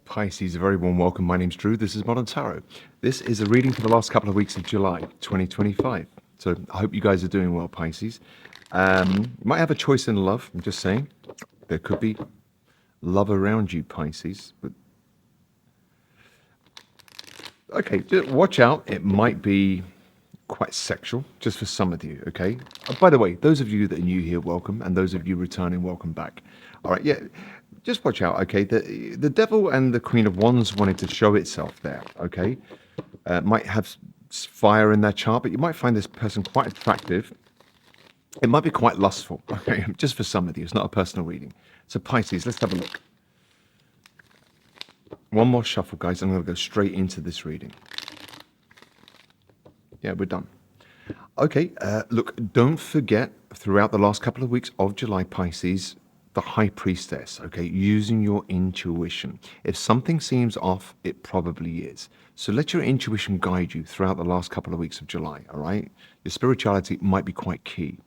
Pisces, a very warm welcome. My name's Drew. This is Modern Tarot. This is a reading for the last couple of weeks of July 2025. So I hope you guys are doing well, Pisces. You might have a choice in love. I'm just saying. There could be love around you, Pisces. But okay, just watch out. It might be quite sexual, just for some of you, okay? By the way, those of you that are new here, welcome. And those of you returning, welcome back. All right, yeah. Just watch out, okay? The devil and the Queen of Wands wanted to show itself there, okay? Might have fire in their chart, but you might find this person quite attractive. It might be quite lustful, okay? Just for some of you. It's not a personal reading. So Pisces, let's have a look. One more shuffle, guys. I'm going to go straight into this reading. Yeah, we're done. Okay, look, don't forget, throughout the last couple of weeks of July, Pisces, the High Priestess, okay, using your intuition. If something seems off, it probably is. So let your intuition guide you throughout the last couple of weeks of July, all right? Your spirituality might be quite key.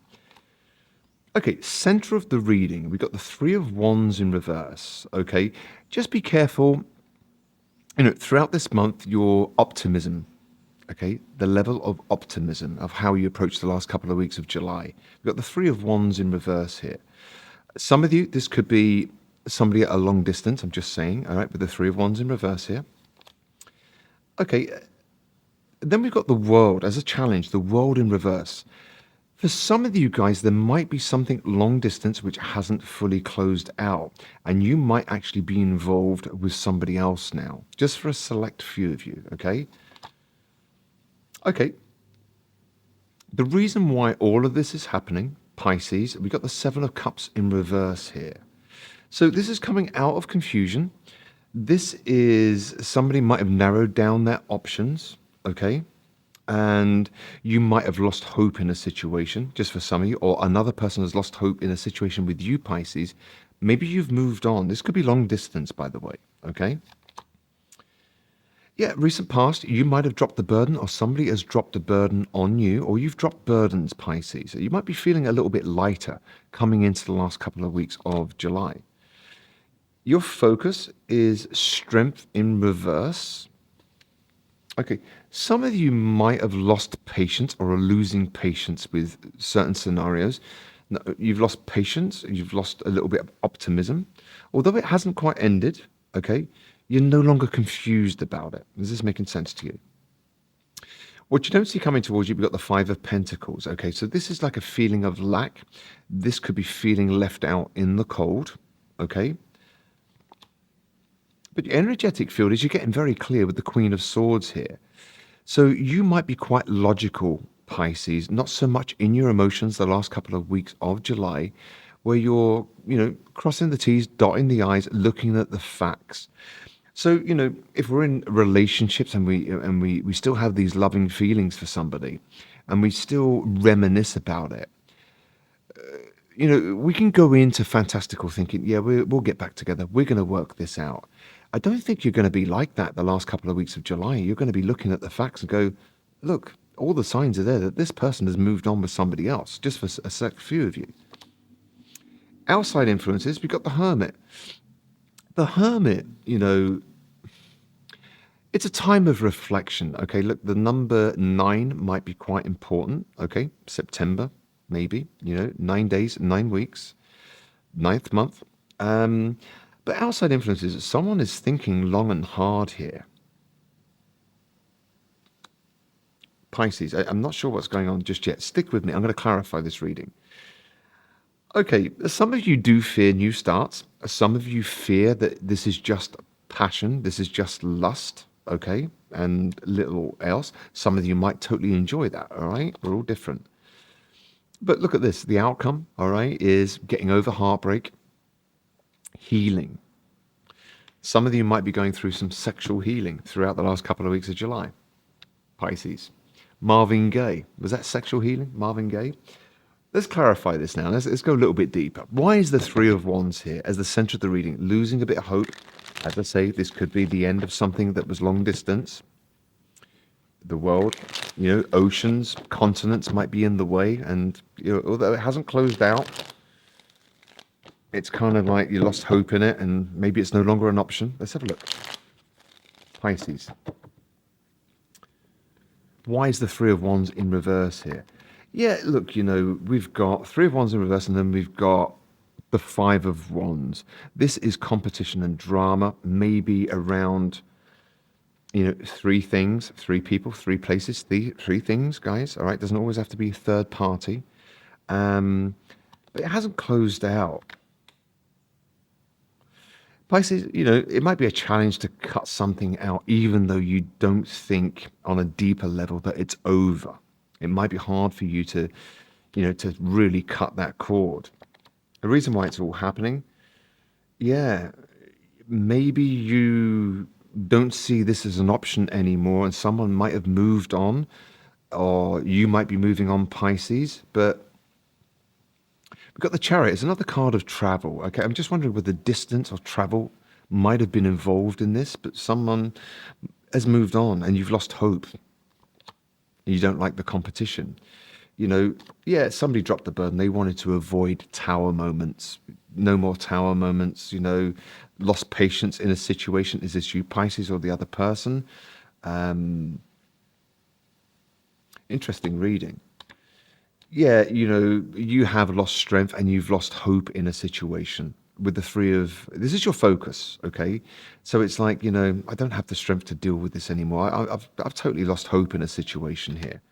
Okay, center of the reading, we've got the Three of Wands in reverse, okay? Just be careful, throughout this month, your optimism, okay, the level of optimism of how you approach the last couple of weeks of July. We've got the Three of Wands in reverse here. Some of you, this could be somebody at a long distance, I'm just saying, all right, with the Three of Wands in reverse here. Okay, then we've got the World as a challenge, the World in reverse. For some of you guys, there might be something long distance which hasn't fully closed out, and you might actually be involved with somebody else now, just for a select few of you, okay? Okay, the reason why all of this is happening, Pisces, we've got the Seven of Cups in reverse here. So this is coming out of confusion. This is somebody might have narrowed down their options, okay? And you might have lost hope in a situation, just for some of you, or another person has lost hope in a situation with you, Pisces. Maybe you've moved on. This could be long distance, by the way, okay? Yeah, recent past, you might have dropped the burden, or somebody has dropped a burden on you, or you've dropped burdens, Pisces. You might be feeling a little bit lighter coming into the last couple of weeks of July. Your focus is strength in reverse. Okay, some of you might have lost patience or are losing patience with certain scenarios. You've lost patience, you've lost a little bit of optimism. Although it hasn't quite ended, okay? You're no longer confused about it. Is this making sense to you? What you don't see coming towards you, we've got the Five of Pentacles. Okay, so this is like a feeling of lack. This could be feeling left out in the cold. Okay. But your energetic field is you're getting very clear with the Queen of Swords here. So you might be quite logical, Pisces, not so much in your emotions the last couple of weeks of July, where you're, crossing the T's, dotting the I's, looking at the facts. So, if we're in relationships and we still have these loving feelings for somebody and we still reminisce about it, we can go into fantastical thinking, yeah, we'll get back together. We're going to work this out. I don't think you're going to be like that the last couple of weeks of July. You're going to be looking at the facts and go, look, all the signs are there that this person has moved on with somebody else, just for a select few of you. Outside influences, we've got the Hermit. The Hermit, it's a time of reflection. Okay, look, the number 9 might be quite important. Okay, September, maybe, 9 days, 9 weeks, 9th month. But outside influences, someone is thinking long and hard here. Pisces, I'm not sure what's going on just yet. Stick with me. I'm going to clarify this reading. Okay, some of you do fear new starts. Some of you fear that this is just passion. This is just lust, okay, and little else. Some of you might totally enjoy that, all right? We're all different. But look at this. The outcome, all right, is getting over heartbreak, healing. Some of you might be going through some sexual healing throughout the last couple of weeks of July. Pisces. Marvin Gaye. Was that sexual healing? Marvin Gaye? Let's clarify this now. Let's go a little bit deeper. Why is the Three of Wands here as the center of the reading? Losing a bit of hope. As I say, this could be the end of something that was long distance. The world, oceans, continents might be in the way. And although it hasn't closed out, it's kind of like you lost hope in it and maybe it's no longer an option. Let's have a look. Pisces. Why is the Three of Wands in reverse here? Yeah, look, we've got Three of Wands in reverse, and then we've got the Five of Wands. This is competition and drama, maybe around, three things, three people, three places, three things, guys. All right, doesn't always have to be a third party. But it hasn't closed out. Pisces, it might be a challenge to cut something out, even though you don't think on a deeper level that it's over. It might be hard for you to really cut that cord. The reason why it's all happening, yeah, maybe you don't see this as an option anymore, and someone might have moved on, or you might be moving on, Pisces, but we've got the Chariot. It's another card of travel. Okay, I'm just wondering whether distance or travel might have been involved in this, but someone has moved on and you've lost hope. You don't like the competition. Yeah, somebody dropped the burden. They wanted to avoid tower moments. No more tower moments, lost patience in a situation. Is this you, Pisces, or the other person? Interesting reading. Yeah, you have lost strength and you've lost hope in a situation with the three of this is your focus, okay? So it's like, I don't have the strength to deal with this anymore. I've totally lost hope in a situation here.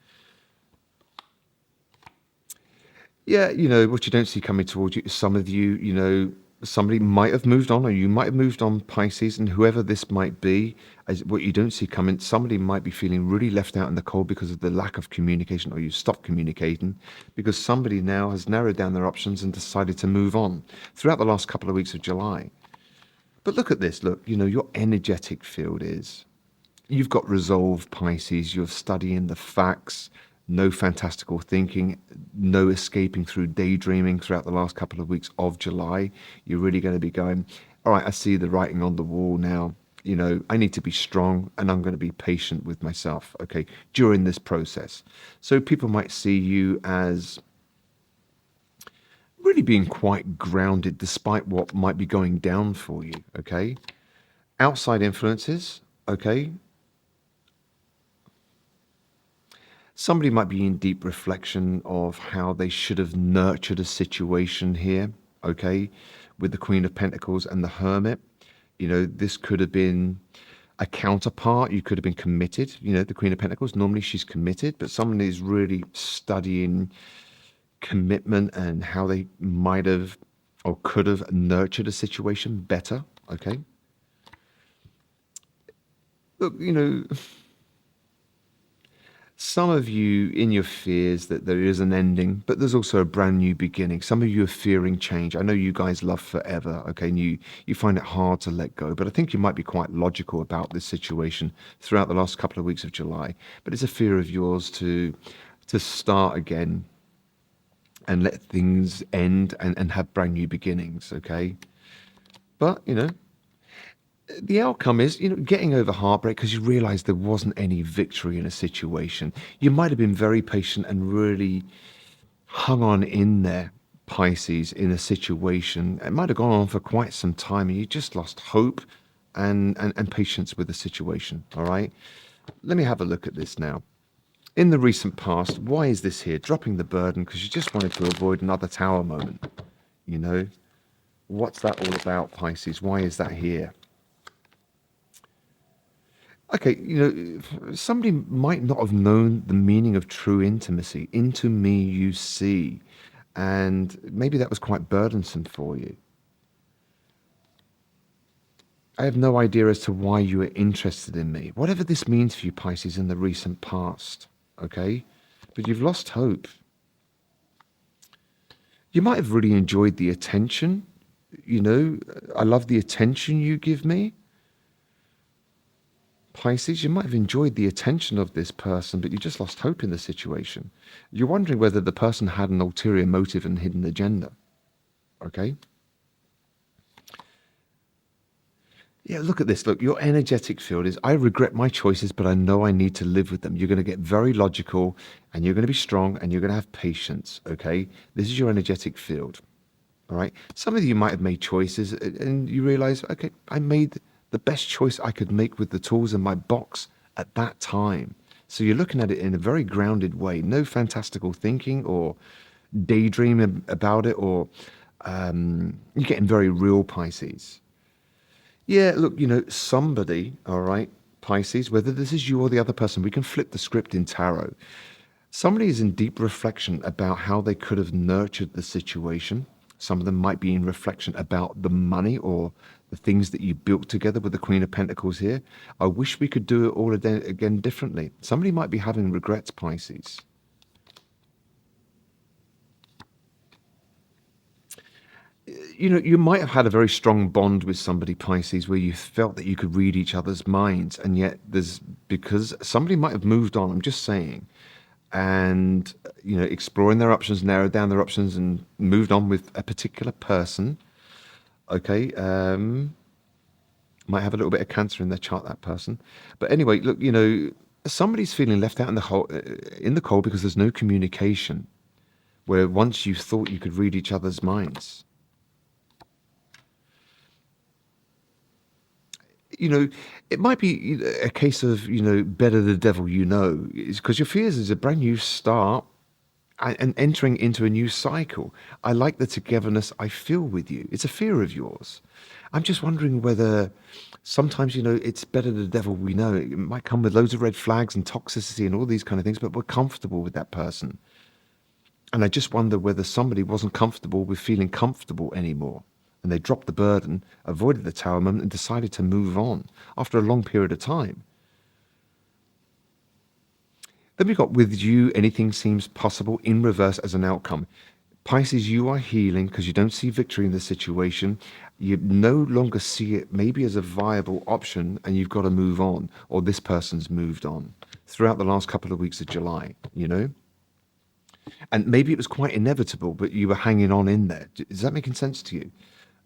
Yeah, what you don't see coming towards you, some of you, somebody might have moved on, or you might have moved on, Pisces, and whoever this might be, as what you don't see coming, somebody might be feeling really left out in the cold because of the lack of communication, or you stopped communicating, because somebody now has narrowed down their options and decided to move on throughout the last couple of weeks of July. But look at this, look, your energetic field is, you've got resolve, Pisces, you're studying the facts, no fantastical thinking, no escaping through daydreaming throughout the last couple of weeks of July. You're really going to be going, all right, I see the writing on the wall now. I need to be strong and I'm going to be patient with myself, okay, during this process. So people might see you as really being quite grounded despite what might be going down for you, okay? Outside influences, okay? Somebody might be in deep reflection of how they should have nurtured a situation here, okay, with the Queen of Pentacles and the Hermit. This could have been a counterpart. You could have been committed. The Queen of Pentacles, normally she's committed, but someone is really studying commitment and how they might have or could have nurtured a situation better, okay? Look, some of you in your fears that there is an ending, but there's also a brand new beginning. Some of you are fearing change. I know you guys love forever, okay, and you find it hard to let go, but I think you might be quite logical about this situation throughout the last couple of weeks of July. But it's a fear of yours to start again and let things end and have brand new beginnings, okay? But, the outcome is, getting over heartbreak because you realize there wasn't any victory in a situation. You might have been very patient and really hung on in there, Pisces, in a situation. It might have gone on for quite some time and you just lost hope and patience with the situation, all right? Let me have a look at this now. In the recent past, why is this here? Dropping the burden because you just wanted to avoid another tower moment, What's that all about, Pisces? Why is that here? Okay, somebody might not have known the meaning of true intimacy. Into me you see. And maybe that was quite burdensome for you. I have no idea as to why you are interested in me. Whatever this means for you, Pisces, in the recent past, okay? But you've lost hope. You might have really enjoyed the attention. I love the attention you give me. Pisces, you might have enjoyed the attention of this person, but you just lost hope in the situation. You're wondering whether the person had an ulterior motive and hidden agenda. Okay? Yeah, look at this. Look, your energetic field is, I regret my choices, but I know I need to live with them. You're going to get very logical and you're going to be strong and you're going to have patience. Okay? This is your energetic field. All right? Some of you might have made choices and you realize, okay, I made the best choice I could make with the tools in my box at that time. So you're looking at it in a very grounded way, no fantastical thinking or daydreaming about it, or you're getting very real, Pisces. Yeah, look, somebody, all right, Pisces, whether this is you or the other person, we can flip the script in tarot. Somebody is in deep reflection about how they could have nurtured the situation. Some of them might be in reflection about the money or the things that you built together with the Queen of Pentacles here. I wish we could do it all again differently. Somebody might be having regrets, Pisces. You might have had a very strong bond with somebody, Pisces, where you felt that you could read each other's minds, and yet because somebody might have moved on, I'm just saying, and exploring their options, narrowed down their options, and moved on with a particular person. Okay, might have a little bit of Cancer in their chart, that person. But anyway, look, somebody's feeling left out in the cold because there's no communication. Where once you thought you could read each other's minds. you know, it might be a case of, better the devil you know, because your fears is a brand new start and entering into a new cycle. I like the togetherness I feel with you. It's a fear of yours. I'm just wondering whether sometimes, it's better the devil we know. It might come with loads of red flags and toxicity and all these kind of things, but we're comfortable with that person. And I just wonder whether somebody wasn't comfortable with feeling comfortable anymore. And they dropped the burden, avoided the tower moment, and decided to move on after a long period of time. Then we've got with you, anything seems possible in reverse as an outcome. Pisces, you are healing because you don't see victory in the situation. You no longer see it maybe as a viable option, and you've got to move on, or this person's moved on throughout the last couple of weeks of July. And maybe it was quite inevitable, but you were hanging on in there. Is that making sense to you?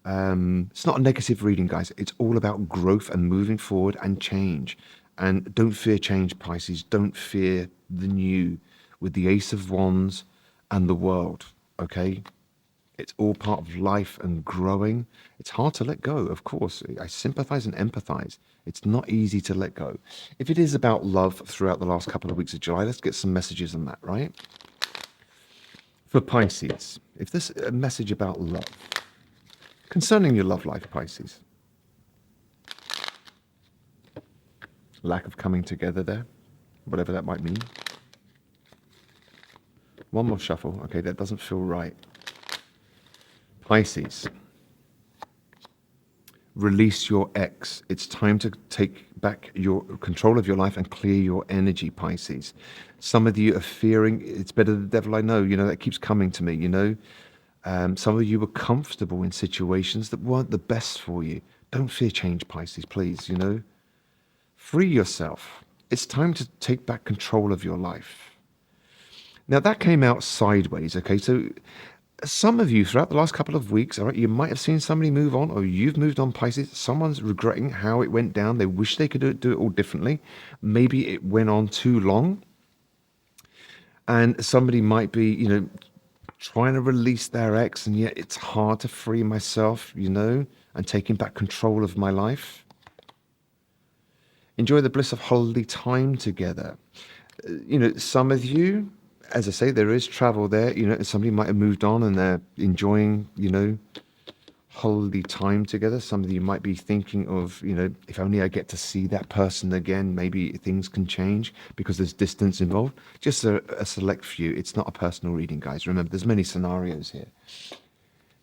It's not a negative reading, guys. It's all about growth and moving forward and change. And don't fear change, Pisces. Don't fear the new with the Ace of Wands and the World, okay? It's all part of life and growing. It's hard to let go, of course. I sympathize and empathize. It's not easy to let go. If it is about love throughout the last couple of weeks of July, let's get some messages on that, right? For Pisces, if this is a message about love, concerning your love life, Pisces, lack of coming together there, whatever that might mean. One more shuffle. Okay, that doesn't feel right. Pisces, release your ex. It's time to take back your control of your life and clear your energy, Pisces. Some of you are fearing, it's better the devil I know, that keeps coming to me, Some of you were comfortable in situations that weren't the best for you. Don't fear change, Pisces, please, Free yourself. It's time to take back control of your life. Now, that came out sideways, okay? So some of you throughout the last couple of weeks, all right, you might have seen somebody move on, or you've moved on, Pisces. Someone's regretting how it went down. They wish they could do it all differently. Maybe it went on too long. And somebody might be, trying to release their ex, and yet it's hard to free myself, and taking back control of my life. Enjoy the bliss of holiday time together. Some of you, as I say, there is travel there. Somebody might have moved on and they're enjoying, holiday time together. Some of you might be thinking of, if only I get to see that person again, maybe things can change because there's distance involved. Just a select few. It's not a personal reading, guys. Remember, there's many scenarios here.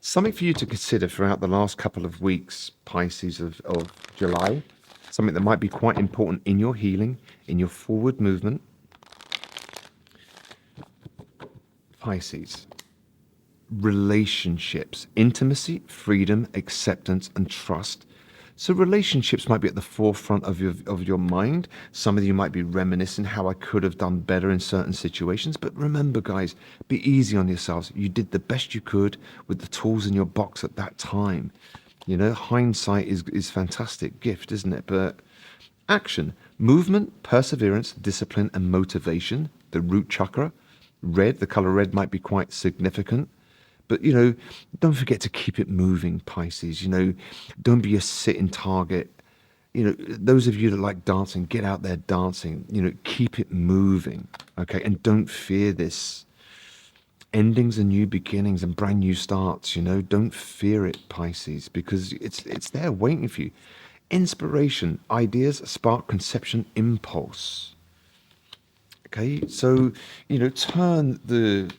Something for you to consider throughout the last couple of weeks, Pisces, of July. Something that might be quite important in your healing, in your forward movement. Pisces. Relationships, intimacy, freedom, acceptance, and trust. So relationships might be at the forefront of your mind. Some of you might be reminiscing how I could have done better in certain situations. But remember, guys, be easy on yourselves. You did the best you could with the tools in your box at that time. Hindsight is fantastic gift, isn't it? But action, movement, perseverance, discipline, and motivation. The root chakra, red, the color red might be quite significant. But, don't forget to keep it moving, Pisces. Don't be a sitting target. those of you that like dancing, get out there dancing, keep it moving, okay? And don't fear this. Endings and new beginnings and brand new starts, don't fear it, Pisces, because it's there waiting for you. Inspiration, ideas, spark, conception, impulse. Okay, so turn the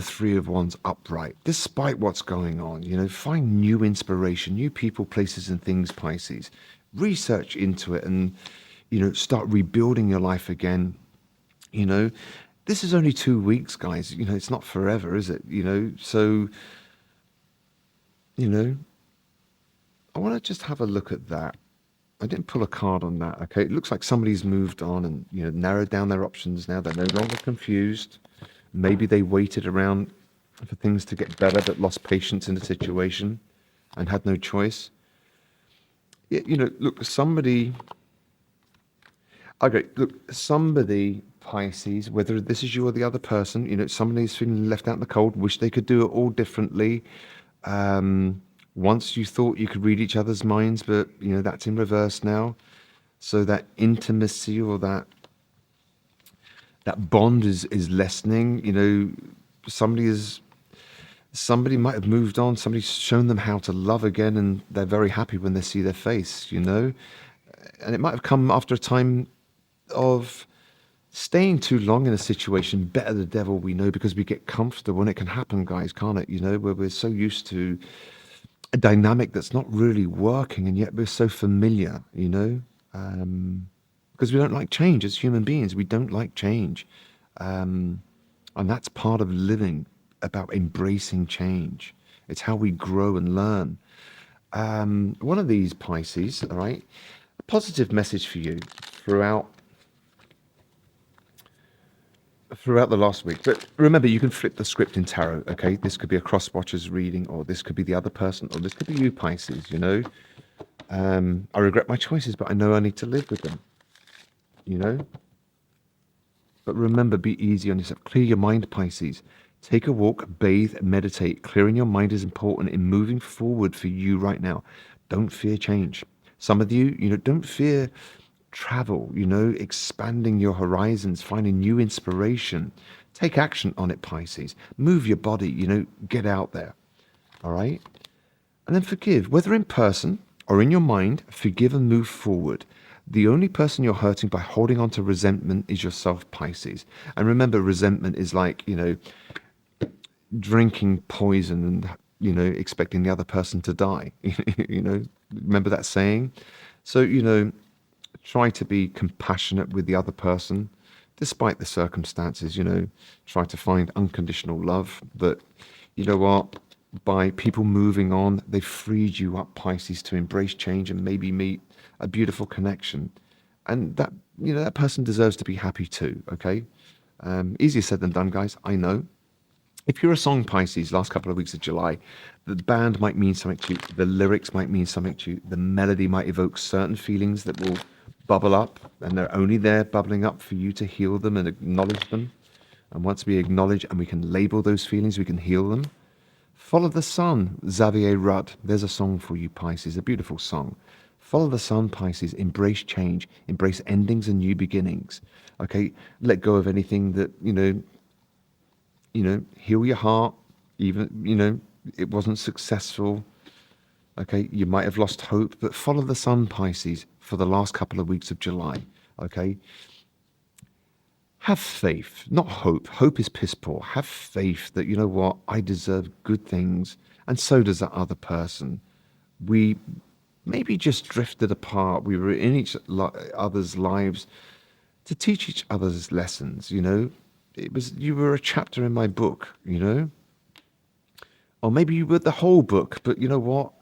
Three of Wands upright, despite what's going on. Find new inspiration, new people, places, and things, Pisces. Research into it and, start rebuilding your life again. You know, this is only 2 weeks, guys. It's not forever, is it? So, you know, I want to just have a look at that. I didn't pull a card on that. Okay, it looks like somebody's moved on and narrowed down their options now. They're no longer confused. Maybe they waited around for things to get better, but lost patience in the situation and had no choice. Yeah, look, somebody. Okay, look, somebody, Pisces, whether this is you or the other person, somebody's feeling left out in the cold, wish they could do it all differently. Once you thought you could read each other's minds, but that's in reverse now. So that intimacy or that bond is lessening. Somebody is somebody might have moved on. Somebody's shown them how to love again, and they're very happy when they see their face. And it might have come after a time of staying too long in a situation. Better the devil we know, because we get comfortable, and it can happen, guys, can't it? Where we're so used to a dynamic that's not really working, and yet we're so familiar, because we don't like change as human beings. We don't like change. And that's part of living, about embracing change. It's how we grow and learn. One of these, Pisces, all right, a positive message for you throughout the last week. But remember, you can flip the script in tarot, okay? This could be a cross-watchers reading, or this could be the other person, or this could be you, Pisces, I regret my choices, but I know I need to live with them, you know? But remember, be easy on yourself. Clear your mind, Pisces. Take a walk, bathe, meditate. Clearing your mind is important in moving forward for you right now. Don't fear change. Some of you, don't fear travel, expanding your horizons, finding new inspiration. Take action on it, Pisces. Move your body, get out there. All right? And then forgive, whether in person or in your mind, forgive and move forward. The only person you're hurting by holding on to resentment is yourself, Pisces. And remember, resentment is like, drinking poison and, expecting the other person to die. Remember that saying? So, try to be compassionate with the other person, despite the circumstances, try to find unconditional love. But you know what? By people moving on, they've freed you up, Pisces, to embrace change and maybe meet a beautiful connection. And that person deserves to be happy too, okay? Easier said than done, guys, I know. If you're a song, Pisces, last couple of weeks of July, the band might mean something to you, the lyrics might mean something to you, the melody might evoke certain feelings that will bubble up, and they're only there bubbling up for you to heal them and acknowledge them. And once we acknowledge and we can label those feelings, we can heal them. Follow the Sun, Xavier Rudd. There's a song for you, Pisces, a beautiful song. Follow the sun, Pisces. Embrace change. Embrace endings and new beginnings. Okay, let go of anything that heal your heart. Even it wasn't successful. Okay, you might have lost hope, but follow the sun, Pisces, for the last couple of weeks of July. Okay, have faith, not hope. Hope is piss poor. Have faith that what, I deserve good things, and so does that other person. We maybe just drifted apart. We were in each other's lives to teach each other's lessons. You were a chapter in my book. Or maybe you were the whole book. But you know what?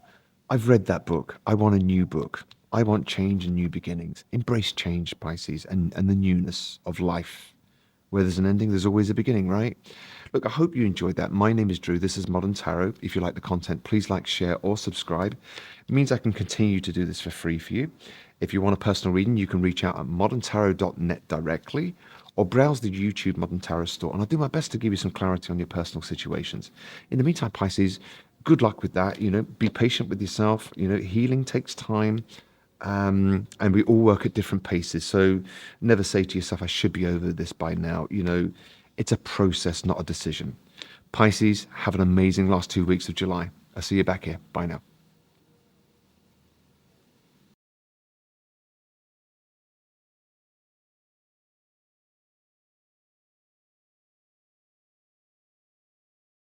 I've read that book. I want a new book. I want change and new beginnings. Embrace change, Pisces, and the newness of life. Where there's an ending, there's always a beginning, right? Look, I hope you enjoyed that. My name is Drew. This is Modern Tarot. If you like the content, please like, share, or subscribe. It means I can continue to do this for free for you. If you want a personal reading, you can reach out at moderntarot.net directly, or browse the YouTube Modern Tarot store, and I'll do my best to give you some clarity on your personal situations. In the meantime, Pisces, good luck with that. Be patient with yourself. Healing takes time. And we all work at different paces. So never say to yourself, I should be over this by now. It's a process, not a decision. Pisces, have an amazing last 2 weeks of July. I'll see you back here. Bye now.